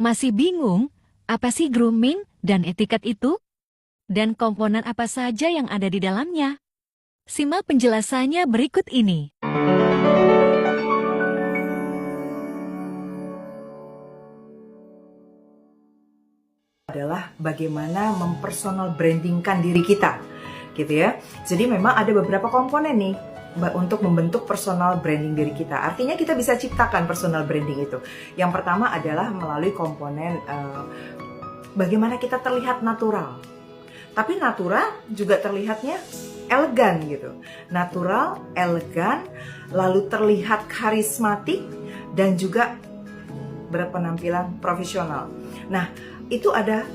Masih bingung apa sih grooming dan etiket itu? Dan komponen apa saja yang ada di dalamnya? Simak penjelasannya berikut ini. Adalah bagaimana mempersonal brandingkan diri kita, gitu ya. Jadi memang ada beberapa komponen nih untuk membentuk personal branding diri kita. Artinya kita bisa ciptakan personal branding itu. Yang pertama adalah melalui komponen bagaimana kita terlihat natural. Tapi natural juga terlihatnya elegan gitu. Natural, elegan, lalu terlihat karismatik dan juga berpenampilan profesional. Nah, itu ada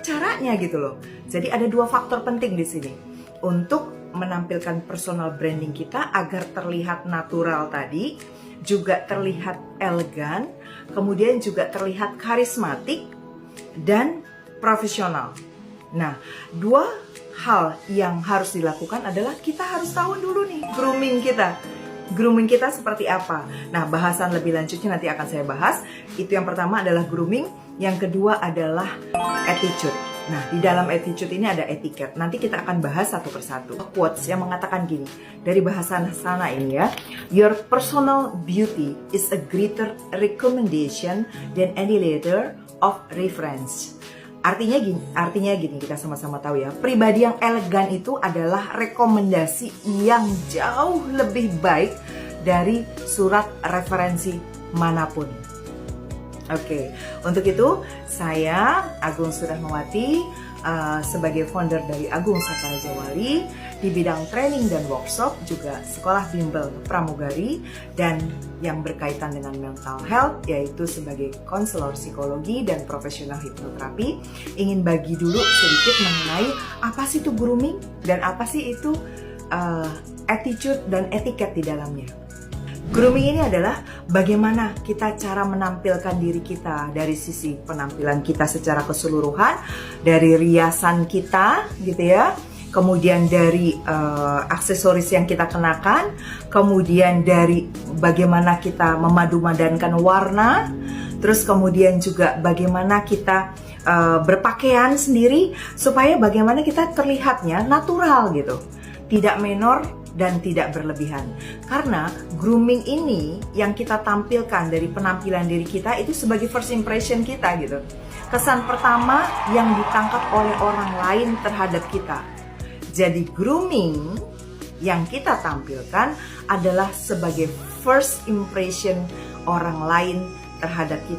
caranya gitu loh. Jadi ada dua faktor penting di sini untuk menampilkan personal branding kita agar terlihat natural tadi, juga terlihat elegan, kemudian juga terlihat karismatik dan profesional. Nah, dua hal yang harus dilakukan adalah kita harus tahu dulu nih grooming kita. Grooming kita seperti apa? Nah, bahasan lebih lanjutnya nanti akan saya bahas. Itu yang pertama adalah grooming, yang kedua adalah attitude. Nah, di dalam attitude ini ada etiket. Nanti kita akan bahas satu persatu. Quotes yang mengatakan gini, dari bahasa sana ini ya. Your personal beauty is a greater recommendation than any letter of reference. Artinya gini, kita sama-sama tahu ya, pribadi yang elegan itu adalah rekomendasi yang jauh lebih baik dari surat referensi manapun. Oke, untuk itu saya Agung Sudahmawati sebagai founder dari Agung Sakara Jawali di bidang training dan workshop, juga sekolah bimbel pramugari, dan yang berkaitan dengan mental health yaitu sebagai konselor psikologi dan profesional hipnoterapi, ingin bagi dulu sedikit mengenai apa sih itu grooming dan apa sih itu attitude dan etiket di dalamnya. Grooming ini adalah bagaimana kita cara menampilkan diri kita dari sisi penampilan kita secara keseluruhan, dari riasan kita gitu ya, kemudian dari aksesoris yang kita kenakan, kemudian dari bagaimana kita memadu-madankan warna, terus kemudian juga bagaimana kita berpakaian sendiri supaya bagaimana kita terlihatnya natural gitu, tidak menor dan tidak berlebihan. Karena grooming ini yang kita tampilkan dari penampilan diri kita itu sebagai first impression kita gitu. Kesan pertama yang ditangkap oleh orang lain terhadap kita. Jadi grooming yang kita tampilkan adalah sebagai first impression orang lain terhadap kita.